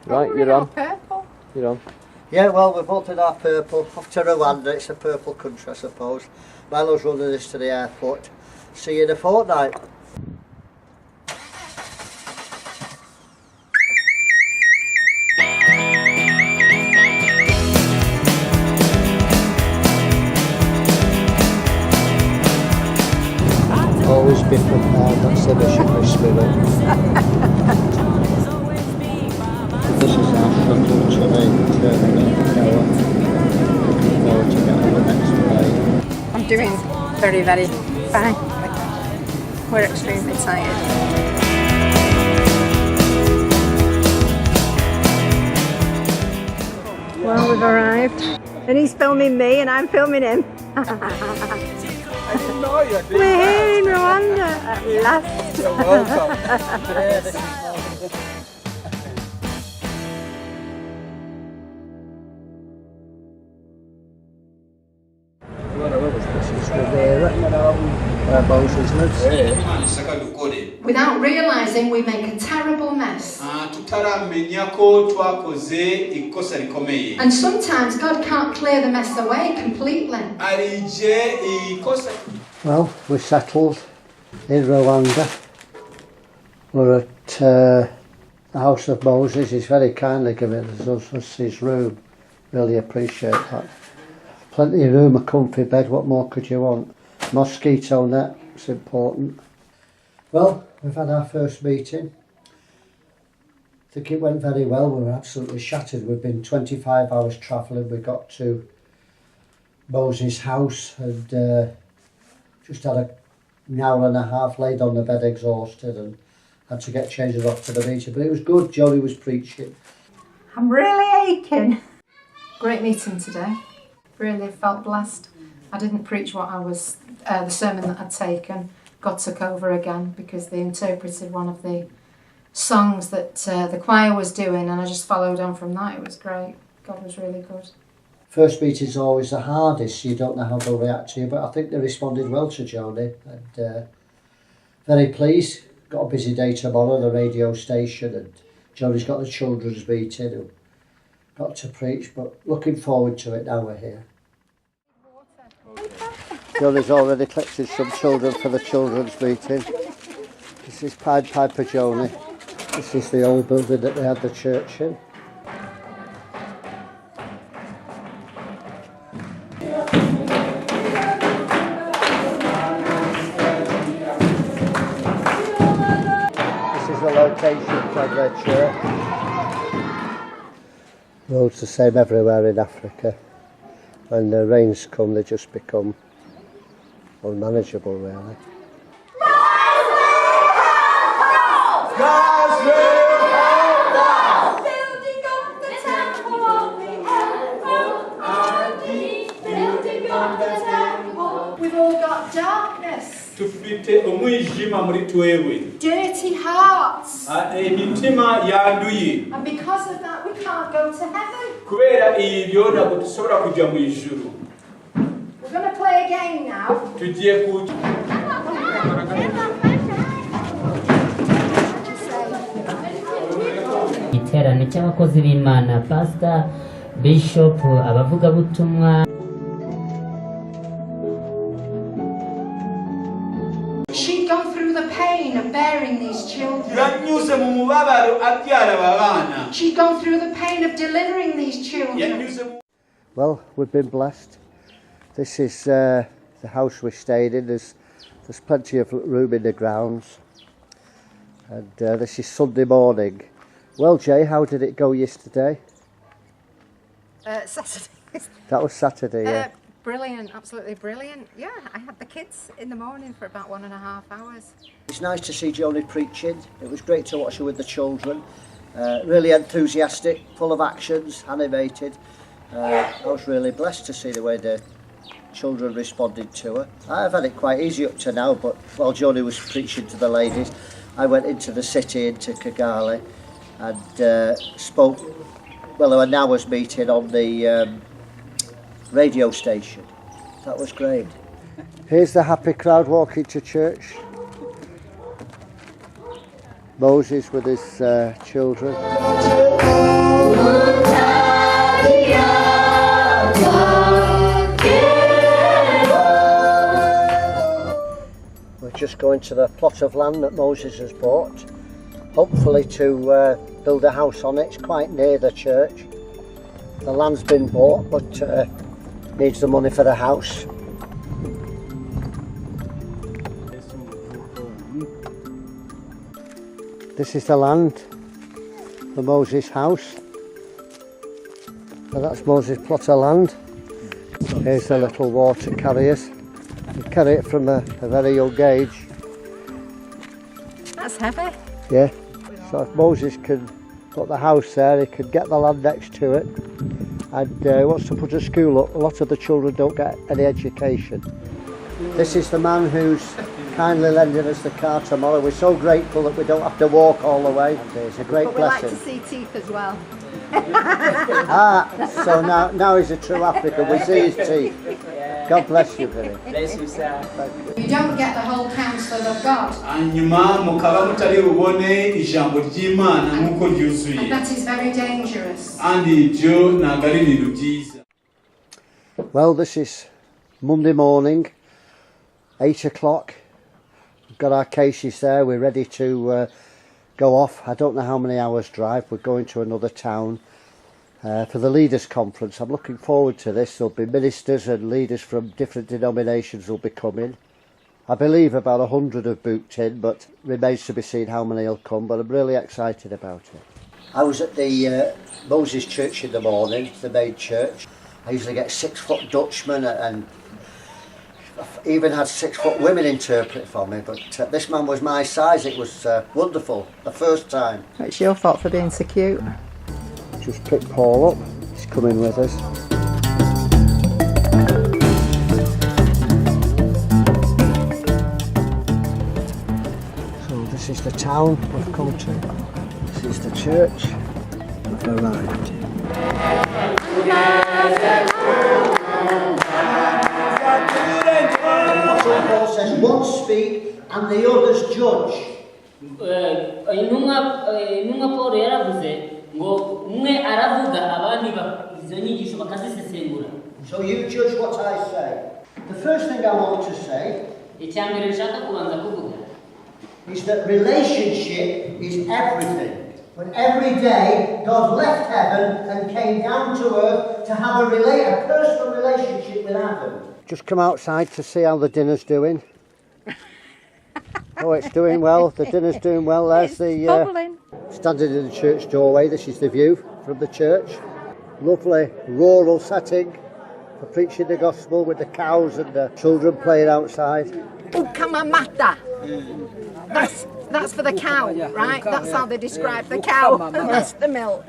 Right, you're on. Purple. You're on. Yeah, well, we've voted our purple. Off to Rwanda, it's a purple country, I suppose. Milo's running this to the airport. See you in a fortnight. Always be prepared, that's the missionary spirit. This is our shuttle to the terminal tower. Looking forward to getting on the next plane. I'm doing very, very fine. We're extremely tired. Well, we've arrived. And he's filming me and I'm filming him. We're here in Rwanda at last. You're welcome. This is Remera, where Moses lives. Without realising, we make a terrible mess. And sometimes God can't clear the mess away completely. Well, we're settled in Rwanda. We're at the house of Moses. He's very kindly given us his room. Really appreciate that. Plenty of room, a comfy bed, what more could you want? Mosquito net, it's important. Well, we've had our first meeting. I think it went very well. We were absolutely shattered. We've been 25 hours travelling. We got to Moses' house and just had an hour and a half, laid on the bed exhausted and had to get changed off to the meeting. But it was good. Johnny was preaching. I'm really aching. Great meeting today. Really felt blessed. I didn't preach what I was, the sermon that I'd taken. God took over again because they interpreted one of the songs that the choir was doing and I just followed on from that. It was great. God was really good. First meeting's always the hardest. You don't know how they'll react to you, but I think they responded well to Johnny. And very pleased. Got a busy day tomorrow, the radio station, and Johnny's got the children's meeting and got to preach, but looking forward to it now we're here. Johnny's already collected some children for the children's meeting. This is Pied Piper Johnny. This is the old building that they had the church in. This is the location of their church. Roads the same everywhere in Africa. When the rains come, they just become unmanageable, really. We've all got darkness. Dirty hearts. And because of that, we can't go to heaven. We're going to play a game now. Iterane cy'abakozi b'Imana, Pastor, Bishop, abavugabutumwa. She'd gone through the pain of bearing these children. She'd gone through the pain of delivering these children. Well, we've been blessed. This is the house we stayed in. There's plenty of room in the grounds. And this is Sunday morning. Well, Jay, how did it go yesterday? Saturday. That was Saturday, yeah. Brilliant, absolutely brilliant. Yeah, I had the kids in the morning for about 1.5 hours. It's nice to see Joni preaching. It was great to watch her with the children. Really enthusiastic, full of actions, animated. I was really blessed to see the way the children responded to her. I've had it quite easy up to now, but while Joni was preaching to the ladies, I went into the city, into Kigali, and spoke, well, an hour's meeting on the radio station. That was great. Here's the happy crowd walking to church. Moses with his children. We're just going to the plot of land that Moses has bought, hopefully to build a house on it. It's quite near the church. The land's been bought, but needs the money for the house. This is the land for Moses' house. So that's Moses' plot of land. Here's the little water carriers. You carry it from a very young age. That's heavy. Yeah. So if Moses can put the house there, he could get the land next to it. And he wants to put a school up. A lot of the children don't get any education. This is the man who's kindly lending us the car tomorrow. We're so grateful that we don't have to walk all the way. It's a great blessing. But we like to see teeth as well. So now he's a true African. We see his teeth. God bless you, Billy. Bless you, sir. You don't get the whole counsel of God. And that is very dangerous. Well, this is Monday morning, 8 o'clock. We've got our cases there. We're ready to go off. I don't know how many hours drive. We're going to another town for the leaders conference. I'm looking forward to this. There'll be ministers and leaders from different denominations will be coming. I believe about 100 have booked in, but remains to be seen how many will come, but I'm really excited about it. I was at the Moses church in the morning, the main church. I usually get 6-foot Dutchmen and I've even had 6-foot women interpret for me, but this man was my size. It was wonderful, the first time. It's your fault for being so cute. Just pick Paul up, he's coming with us. So this is the town we've come to. This is the church we've arrived. Paul says, one speak and the others judge. So you judge what I say. The first thing I want to say is that relationship is everything. But every day God left heaven and came down to earth to have a personal relationship with Adam. Just come outside to see how the dinner's doing. Oh, it's doing well. The dinner's doing well. There's the standing in the church doorway. This is the view from the church. Lovely rural setting for preaching the gospel with the cows and the children playing outside. Ukamamata. That's for the cow, right? That's how they describe the cow. And that's the milk.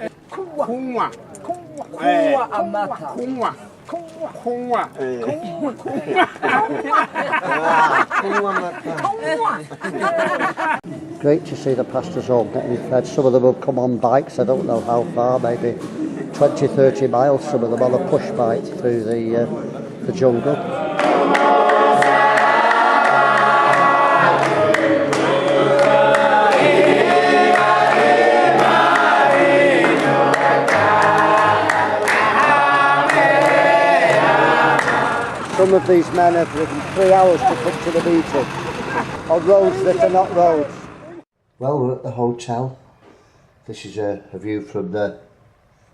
Great to see the pastors all getting fed. Some of them will come on bikes, I don't know how far, maybe 20-30 miles, some of them on a push bike through the jungle. Some of these men have ridden 3 hours to come to the meeting on roads that are not roads. Well, we're at the hotel. This is a view from the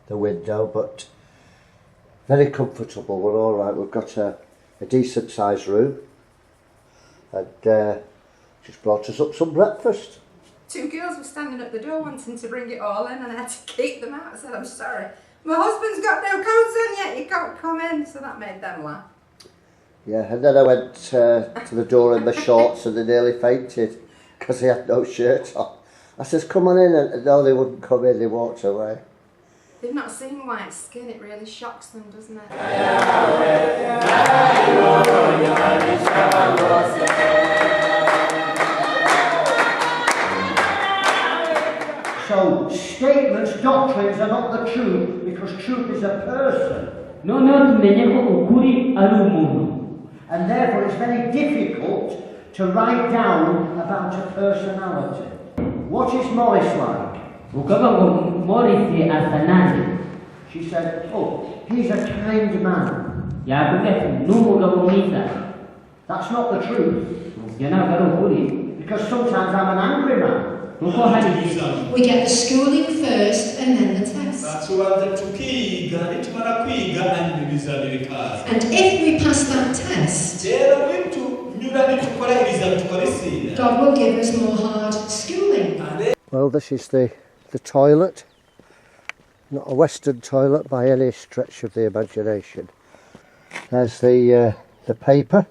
window, but very comfortable. We're all right. We've got a decent sized room, and just brought us up some breakfast. 2 girls were standing at the door wanting to bring it all in, and I had to keep them out. I said, I'm sorry, my husband's got no coats on yet, you can't come in. So that made them laugh. Yeah, and then I went to the door in my shorts and they nearly fainted because they had no shirt on. I says, come on in, and no, they wouldn't come in, they walked away. They've not seen white skin, it really shocks them, doesn't it? So, statements, doctrines are not the truth because truth is a person. And therefore it's very difficult to write down about a personality. what is Maurice like? ukavuga ngo Maurice asa nande. She said, oh, he's a kind man. Yakubwira ati ni umugabo mwiza. That's not the truth. Ibyo ntabwo ari ukuri. Because sometimes I'm an angry man. Kuko hari igihe We get the schooling first and then the test. And if we pass that test, God will give us more hard schooling. Well, this is the toilet. Not a Western toilet by any stretch of the imagination. There's the paper.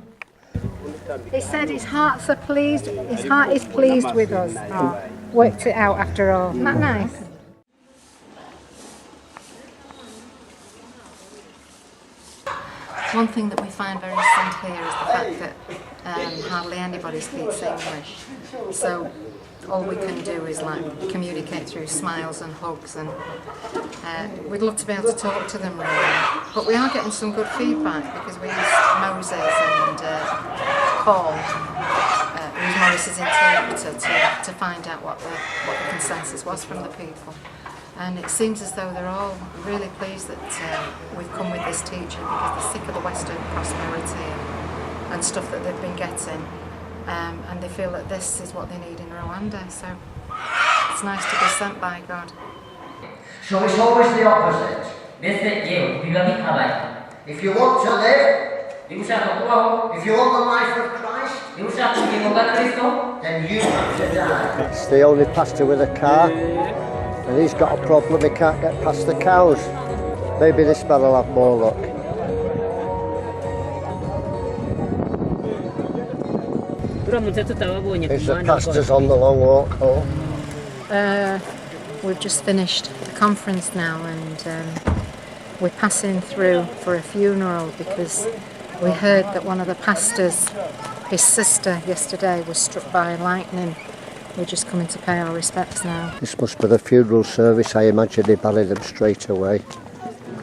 He said his heart is pleased with us. Oh, worked it out after all. Isn't that nice? One thing that we find very sad here is the fact that hardly anybody speaks English. So all we can do is like communicate through smiles and hugs, and we'd love to be able to talk to them really. But we are getting some good feedback because we asked Moses and Paul, who's Maurice's interpreter, to find out what the consensus was from the people. And it seems as though they're all really pleased that we've come with this teaching because they're sick of the Western prosperity and stuff that they've been getting. And they feel that this is what they need in Rwanda, so it's nice to be sent by God. So it's always the opposite. If you want to live, if you want the life of Christ, then you have to die. It's the only pastor with a car, and he's got a problem, he can't get past the cows. Maybe this man will have more luck. There's the pastors on the long walk home. We've just finished the conference now, and we're passing through for a funeral because we heard that one of the pastors, his sister yesterday was struck by lightning. We're just coming to pay our respects now. This must be the funeral service. I imagine they bury them straight away.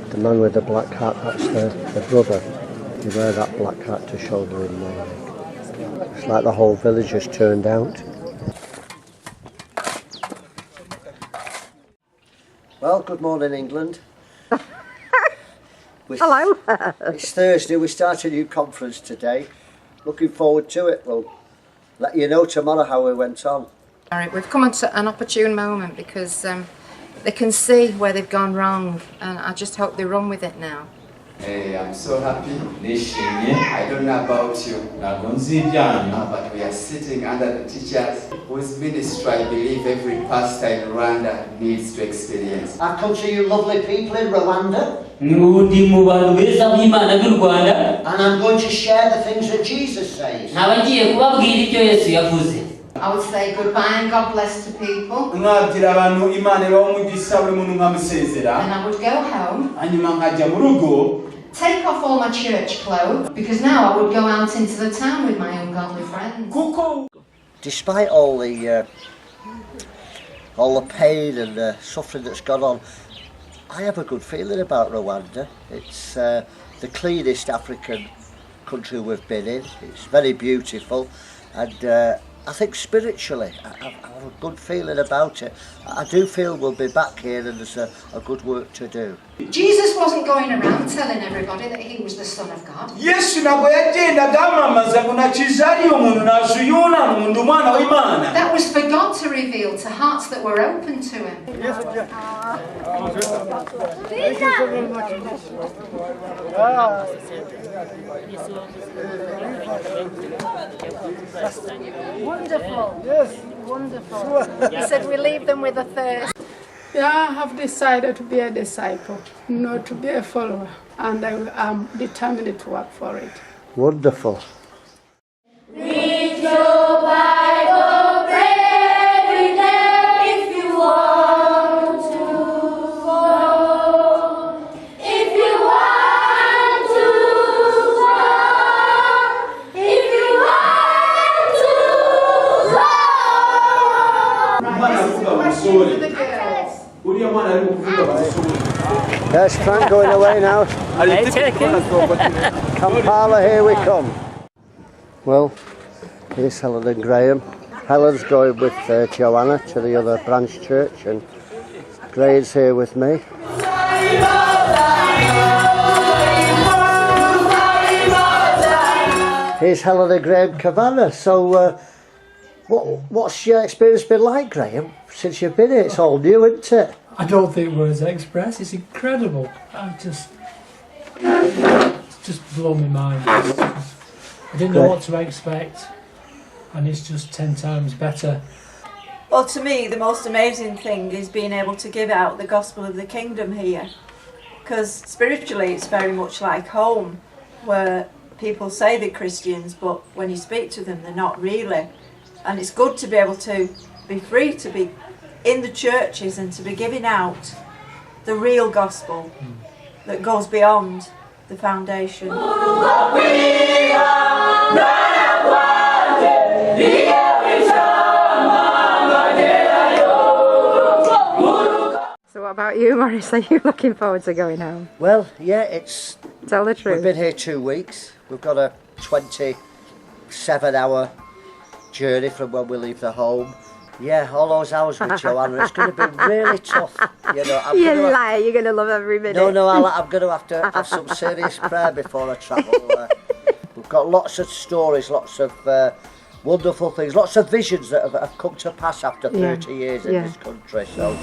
The man with the black hat, that's the brother. They wear that black hat to show they're in mourning. It's like the whole village has turned out. Well, good morning, England. Hello. It's Thursday. We start a new conference today. Looking forward to it. We'll let you know tomorrow how we went on. All right, we've come at an opportune moment because they can see where they've gone wrong, and I just hope they run with it now. Hey, I'm so happy. I don't know about you, but we are sitting under the teachers whose ministry I believe every pastor in Rwanda needs to experience. I've come to you lovely people in Rwanda, and I'm going to share the things that Jesus says. I would say goodbye and God bless to people. And I would go home, take off all my church clothes, because now I would go out into the town with my ungodly friends. Despite all the pain and the suffering that's gone on, I have a good feeling about Rwanda. It's the cleanest African country we've been in. It's very beautiful, and I think spiritually, I have a good feeling about it. I do feel we'll be back here and there's a good work to do. Jesus wasn't going around telling everybody that he was the Son of God. That was for God to reveal to hearts that were open to him. Wonderful. Yes. Wonderful. He said we leave them with a thirst. Yeah, I have decided to be a disciple, not to be a follower, and I am determined to work for it. Wonderful. Read your Bible, pray every day if you want to grow. If you want to grow. If you want to grow. Right, this is a question for the girls. There's Frank going away now. Kampala, here we come. Well, here's Helen and Graham. Helen's going with Joanna to the other branch church, and Graham's here with me. Here's Helen and Graham Cavanagh. So, what's your experience been like, Graham, since you've been here? It's all new, isn't it? I don't think words express. It's incredible. It's just blown my mind. I didn't know what to expect, and it's just 10 times better. Well, to me, the most amazing thing is being able to give out the gospel of the kingdom here, because spiritually it's very much like home, where people say they're Christians, but when you speak to them, they're not really. And it's good to be able to be free to be in the churches and to be giving out the real gospel that goes beyond the foundation. So what about you, Maurice? Are you looking forward to going home? Well, yeah, it's... Tell the truth. We've been here 2 weeks. We've got a 27-hour journey from when we leave the home. Yeah, all those hours with Joanna, it's going to be really tough. You know, You lie, you're going to love every minute. No, I'm going to have to have some serious prayer before I travel. We've got lots of stories, lots of wonderful things, lots of visions that have come to pass after 30 years in this country. So